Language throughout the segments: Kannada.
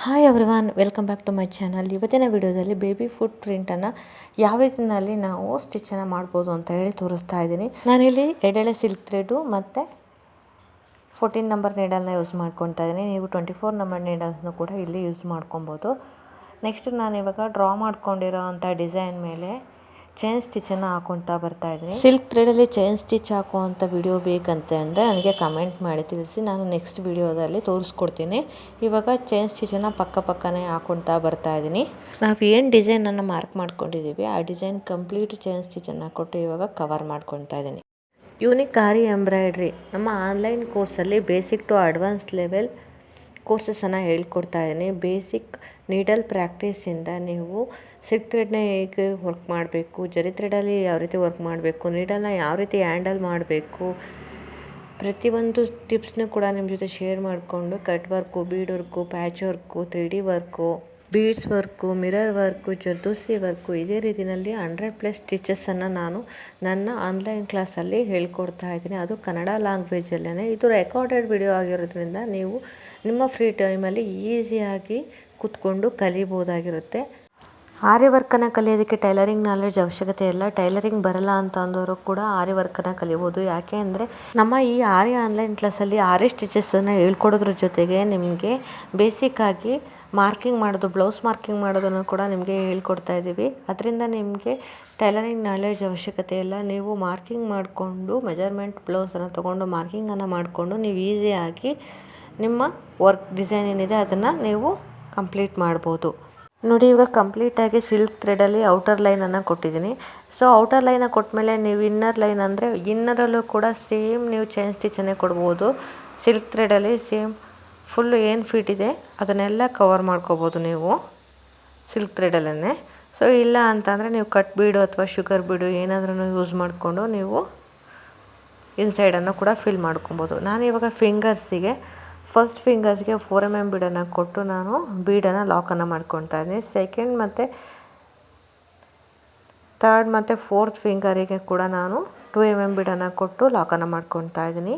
Hi everyone, welcome back to my channel. ಇವತ್ತಿನ ವಿಡಿಯೋದಲ್ಲಿ ಬೇಬಿ ಫುಟ್ ಪ್ರಿಂಟನ್ನು ಯಾವ ರೀತಿಯಲ್ಲಿ ನಾವು ಸ್ಟಿಚ್ಚನ್ನು ಮಾಡ್ಬೋದು ಅಂತ ಹೇಳಿ ತೋರಿಸ್ತಾ ಇದ್ದೀನಿ. ನಾನಿಲ್ಲಿ ಎಡೆಳೆ ಸಿಲ್ಕ್ ಥ್ರೆಡು ಮತ್ತು 14 ನಂಬರ್ ನೀಡಲ್ನ ಯೂಸ್ ಮಾಡ್ಕೊತಾ ಇದ್ದೀನಿ. ನೀವು 24 ನಂಬರ್ ನೀಡಲ್ಸ್ನು ಕೂಡ ಇಲ್ಲಿ ಯೂಸ್ ಮಾಡ್ಕೊಬೋದು. ನೆಕ್ಸ್ಟ್ ನಾನು ಇವಾಗ ಡ್ರಾ ಮಾಡ್ಕೊಂಡಿರೋ ಅಂಥ ಡಿಸೈನ್ ಮೇಲೆ ಚೈನ್ ಸ್ಟಿಚ್ಚನ್ನು ಹಾಕೊತಾ ಬರ್ತಾ ಇದ್ದೀನಿ. ಸಿಲ್ಕ್ ಥ್ರೆಡಲ್ಲಿ ಚೈನ್ ಸ್ಟಿಚ್ ಹಾಕುವಂಥ ವಿಡಿಯೋ ಬೇಕಂತ ಅಂದರೆ ನನಗೆ ಕಮೆಂಟ್ ಮಾಡಿ ತಿಳಿಸಿ, ನಾನು ನೆಕ್ಸ್ಟ್ ವಿಡಿಯೋದಲ್ಲಿ ತೋರಿಸ್ಕೊಡ್ತೀನಿ. ಇವಾಗ ಚೈನ್ ಸ್ಟಿಚ್ಚನ್ನು ಪಕ್ಕನೇ ಹಾಕೊತಾ ಬರ್ತಾ ಇದ್ದೀನಿ. ನಾವು ಏನು ಡಿಸೈನನ್ನು ಮಾರ್ಕ್ ಮಾಡ್ಕೊಂಡಿದ್ದೀವಿ ಆ ಡಿಸೈನ್ ಕಂಪ್ಲೀಟ್ ಚೈನ್ ಸ್ಟಿಚ್ಚನ್ನು ಕೊಟ್ಟು ಇವಾಗ ಕವರ್ ಮಾಡ್ಕೊತಾ ಇದ್ದೀನಿ. ಯೂನಿಕ್ ಆರಿ ಎಂಬ್ರಾಯ್ಡ್ರಿ ನಮ್ಮ ಆನ್ಲೈನ್ ಕೋರ್ಸಲ್ಲಿ ಬೇಸಿಕ್ ಟು ಅಡ್ವಾನ್ಸ್ ಲೆವೆಲ್ ಕೋರ್ಸಸನ್ನು ಹೇಳ್ಕೊಡ್ತಾ ಇದ್ದೀನಿ. ಬೇಸಿಕ್ ನೀಡಲ್ ಪ್ರಾಕ್ಟೀಸಿಂದ ನೀವು ಸಿಲ್ಕ್ ಥ್ರೆಡ್ನ ಹೇಗೆ ವರ್ಕ್ ಮಾಡಬೇಕು, ಜರಿ ಥ್ರೆಡಲ್ಲಿ ಯಾವ ರೀತಿ ವರ್ಕ್ ಮಾಡಬೇಕು, ನೀಡಲ್ನ ಯಾವ ರೀತಿ ಹ್ಯಾಂಡಲ್ ಮಾಡಬೇಕು, ಪ್ರತಿಯೊಂದು ಟಿಪ್ಸ್ನ ಕೂಡ ನಿಮ್ಮ ಜೊತೆ ಶೇರ್ ಮಾಡಿಕೊಂಡು cut work, bead work, patch work, 3D work, beads work, mirror work, zardozi work, ಇದೇ ರೀತಿಯಲ್ಲಿ 100+ ಸ್ಟಿಚಸ್ಸನ್ನು ನಾನು ನನ್ನ ಆನ್ಲೈನ್ ಕ್ಲಾಸಲ್ಲಿ ಹೇಳ್ಕೊಡ್ತಾ ಇದ್ದೀನಿ. ಅದು ಕನ್ನಡ ಲ್ಯಾಂಗ್ವೇಜಲ್ಲೇ. ಇದು ರೆಕಾರ್ಡೆಡ್ ವಿಡಿಯೋ ಆಗಿರೋದ್ರಿಂದ ನೀವು ನಿಮ್ಮ ಫ್ರೀ ಟೈಮಲ್ಲಿ ಈಸಿಯಾಗಿ ಕೂತ್ಕೊಂಡು ಕಲಿಬೋದಾಗಿರುತ್ತೆ. ಆರಿ ವರ್ಕನ್ನು ಕಲಿಯೋದಕ್ಕೆ ಟೈಲರಿಂಗ್ ನಾಲೆಡ್ಜ್ ಅವಶ್ಯಕತೆ ಇಲ್ಲ. ಟೈಲರಿಂಗ್ ಬರಲ್ಲ ಅಂತ ಅಂದವರು ಕೂಡ ಆರಿ ವರ್ಕನ್ನು ಕಲಿಬೋದು. ಯಾಕೆ ಅಂದರೆ ನಮ್ಮ ಈ ಆರಿ ಆನ್ಲೈನ್ ಕ್ಲಾಸಲ್ಲಿ ಆರಿ ಸ್ಟಿಚಸ್ಸನ್ನು ಹೇಳ್ಕೊಡೋದ್ರ ಜೊತೆಗೆ ನಿಮಗೆ ಬೇಸಿಕ್ಕಾಗಿ ಮಾರ್ಕಿಂಗ್ ಮಾಡೋದು, ಬ್ಲೌಸ್ ಮಾರ್ಕಿಂಗ್ ಮಾಡೋದನ್ನು ಕೂಡ ನಿಮಗೆ ಹೇಳ್ಕೊಡ್ತಾ ಇದ್ದೀವಿ. ಅದರಿಂದ ನಿಮಗೆ ಟೈಲರಿಂಗ್ ನಾಲೆಡ್ಜ್ ಅವಶ್ಯಕತೆ ಇಲ್ಲ. ನೀವು ಮಾರ್ಕಿಂಗ್ ಮಾಡಿಕೊಂಡು ಮೆಜರ್ಮೆಂಟ್ ಬ್ಲೌಸನ್ನು ತೊಗೊಂಡು ಮಾರ್ಕಿಂಗನ್ನು ಮಾಡಿಕೊಂಡು ನೀವು ಈಸಿಯಾಗಿ ನಿಮ್ಮ ವರ್ಕ್ ಡಿಸೈನ್ ಏನಿದೆ ಅದನ್ನು ನೀವು ಕಂಪ್ಲೀಟ್ ಮಾಡ್ಬೋದು. ನೋಡಿ, ಇವಾಗ ಕಂಪ್ಲೀಟಾಗಿ ಸಿಲ್ಕ್ ಥ್ರೆಡಲ್ಲಿ ಔಟರ್ ಲೈನನ್ನು ಕೊಟ್ಟಿದ್ದೀನಿ. ಸೊ ಔಟರ್ ಲೈನ ಕೊಟ್ಟಮೇಲೆ ನೀವು ಇನ್ನರ್ ಲೈನ್ ಅಂದರೆ ಇನ್ನರಲ್ಲೂ ಕೂಡ ಸೇಮ್ ನೀವು ಚೈನ್ ಸ್ಟಿಚನ್ನೇ ಕೊಡ್ಬೋದು. ಸಿಲ್ಕ್ ಥ್ರೆಡಲ್ಲಿ ಸೇಮ್ ಫುಲ್ಲು ಏನು ಫೀಟ್ ಇದೆ ಅದನ್ನೆಲ್ಲ ಕವರ್ ಮಾಡ್ಕೋಬೋದು ನೀವು ಸಿಲ್ಕ್ ಥ್ರೆಡಲ್ಲೇ. ಸೊ ಇಲ್ಲ ಅಂತಂದರೆ ನೀವು ಕಟ್ ಬೀಡು ಅಥವಾ ಶುಗರ್ ಬೀಡು ಏನಾದ್ರೂ ಯೂಸ್ ಮಾಡಿಕೊಂಡು ನೀವು ಇನ್ಸೈಡನ್ನು ಕೂಡ ಫಿಲ್ ಮಾಡ್ಕೊಬೋದು. ನಾನು ಇವಾಗ ಫಿಂಗರ್ಸಿಗೆ ಫಸ್ಟ್ ಫಿಂಗರ್ಸ್ಗೆ 4 mm ಬೀಡನ್ನು ಕೊಟ್ಟು ನಾನು ಬೀಡನ್ನು ಲಾಕನ್ನು ಮಾಡ್ಕೊತಾ ಇದ್ದೀನಿ. ಸೆಕೆಂಡ್ ಮತ್ತು ಥರ್ಡ್ ಮತ್ತು ಫೋರ್ತ್ ಫಿಂಗರಿಗೆ ಕೂಡ ನಾನು 2 mm ಬೀಡನ್ನು ಕೊಟ್ಟು ಲಾಕನ್ನು ಮಾಡ್ಕೊತಾ ಇದ್ದೀನಿ.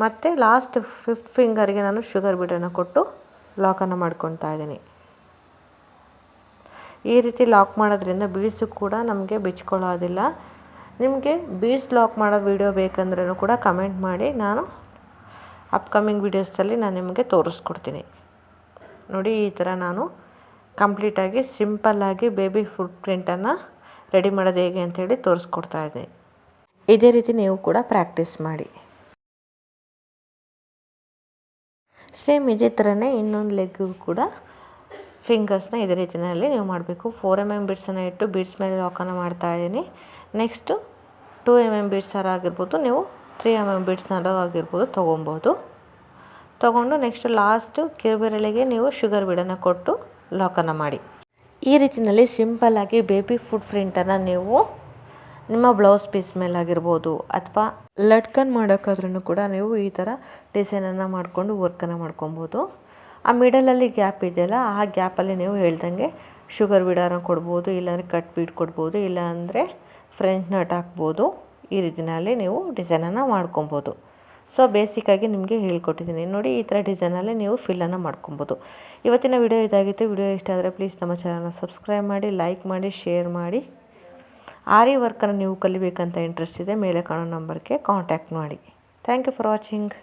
ಮತ್ತು ಲಾಸ್ಟ್ 5th ಫಿಂಗರ್ಗೆ ನಾನು ಶುಗರ್ ಬೀಡನ್ನು ಕೊಟ್ಟು ಲಾಕನ್ನು ಮಾಡ್ಕೊತಾ ಇದ್ದೀನಿ. ಈ ರೀತಿ ಲಾಕ್ ಮಾಡೋದ್ರಿಂದ ಬೀಡ್ಸು ಕೂಡ ನಮಗೆ ಬಿಚ್ಕೊಳ್ಳೋದಿಲ್ಲ. ನಿಮಗೆ ಬೀಡ್ಸ್ ಲಾಕ್ ಮಾಡೋ ವಿಡಿಯೋ ಬೇಕಂದ್ರೂ ಕೂಡ ಕಮೆಂಟ್ ಮಾಡಿ, ನಾನು ಅಪ್ಕಮಿಂಗ್ ವೀಡಿಯೋಸಲ್ಲಿ ನಾನು ನಿಮಗೆ ತೋರಿಸ್ಕೊಡ್ತೀನಿ. ನೋಡಿ, ಈ ಥರ ನಾನು ಕಂಪ್ಲೀಟಾಗಿ ಸಿಂಪಲ್ಲಾಗಿ ಬೇಬಿ ಫುಟ್ ಪ್ರಿಂಟನ್ನು ರೆಡಿ ಮಾಡೋದು ಹೇಗೆ ಅಂಥೇಳಿ ತೋರಿಸ್ಕೊಡ್ತಾ ಇದ್ದೀನಿ. ಇದೇ ರೀತಿ ನೀವು ಕೂಡ ಪ್ರಾಕ್ಟೀಸ್ ಮಾಡಿ. ಸೇಮ್ ಇದೇ ಥರನೇ ಇನ್ನೊಂದು ಲೆಗ್ಗೂ ಕೂಡ ಫಿಂಗರ್ಸ್ನ ಇದೇ ರೀತಿಯಲ್ಲಿ ನೀವು ಮಾಡಬೇಕು. 4 mm ಬೀಡ್ಸನ್ನು ಇಟ್ಟು ಬೀಡ್ಸ್ ಮೇಲೆ ಲಾಕನ್ನು ಮಾಡ್ತಾ ಇದ್ದೀನಿ. ನೆಕ್ಸ್ಟು 2 mm ಬೀಡ್ಸ್ ಆಗಿರ್ಬೋದು, ನೀವು 3 mm ಬೀಡ್ಸ್ನಾರು ಆಗಿರ್ಬೋದು ತೊಗೊಂಡು ನೆಕ್ಸ್ಟ್ ಲಾಸ್ಟು ಕಿರುಬೆರಳಿಗೆ ನೀವು ಶುಗರ್ ಬೀಡನ್ನು ಕೊಟ್ಟು ಲಾಕನ್ನು ಮಾಡಿ. ಈ ರೀತಿಯಲ್ಲಿ ಸಿಂಪಲ್ಲಾಗಿ ಬೇಬಿ ಫುಟ್ ಪ್ರಿಂಟನ್ನು ನೀವು ನಿಮ್ಮ ಬ್ಲೌಸ್ ಪೀಸ್ ಮೇಲಾಗಿರ್ಬೋದು ಅಥವಾ ಲಟ್ಕನ್ ಮಾಡೋಕ್ಕಾದ್ರೂ ಕೂಡ ನೀವು ಈ ಥರ ಡಿಸೈನನ್ನು ಮಾಡಿಕೊಂಡು ವರ್ಕನ್ನು ಮಾಡ್ಕೊಬೋದು. ಆ ಮಿಡಲಲ್ಲಿ ಗ್ಯಾಪ್ ಇದೆಯಲ್ಲ, ಆ ಗ್ಯಾಪಲ್ಲಿ ನೀವು ಹೇಳ್ದಂಗೆ ಶುಗರ್ ಬೀಡನ್ನು ಕೊಡ್ಬೋದು, ಇಲ್ಲಾಂದರೆ ಕಟ್ ಬೀಡ್ ಕೊಡ್ಬೋದು, ಇಲ್ಲಾಂದರೆ ಫ್ರೆಂಚ್ ನಟ್ ಹಾಕ್ಬೋದು. ಈ ರೀತಿಯಲ್ಲಿ ನೀವು ಡಿಸೈನನ್ನು ಮಾಡ್ಕೊಬೋದು. ಸೊ ಬೇಸಿಕ್ಕಾಗಿ ನಿಮಗೆ ಹೇಳ್ಕೊಟ್ಟಿದ್ದೀನಿ. ನೋಡಿ, ಈ ಥರ ಡಿಸೈನಲ್ಲಿ ನೀವು ಫಿಲ್ಲನ್ನು ಮಾಡ್ಕೊಬೋದು. ಇವತ್ತಿನ ವಿಡಿಯೋ ಇದಾಗಿತ್ತು. ವಿಡಿಯೋ ಇಷ್ಟ ಆದರೆ ಪ್ಲೀಸ್ ನಮ್ಮ ಚಾನಲ್ನ ಸಬ್ಸ್ಕ್ರೈಬ್ ಮಾಡಿ, ಲೈಕ್ ಮಾಡಿ, ಶೇರ್ ಮಾಡಿ. ಆರಿ ವರ್ಕನ್ನು ನೀವು ಕಲಿಬೇಕಂತ ಇಂಟ್ರೆಸ್ಟ್ ಇದೆ ಮೇಲೆ ಕಾಣೋ ನಂಬರ್ಗೆ ಕಾಂಟ್ಯಾಕ್ಟ್ ಮಾಡಿ. Thank you for watching.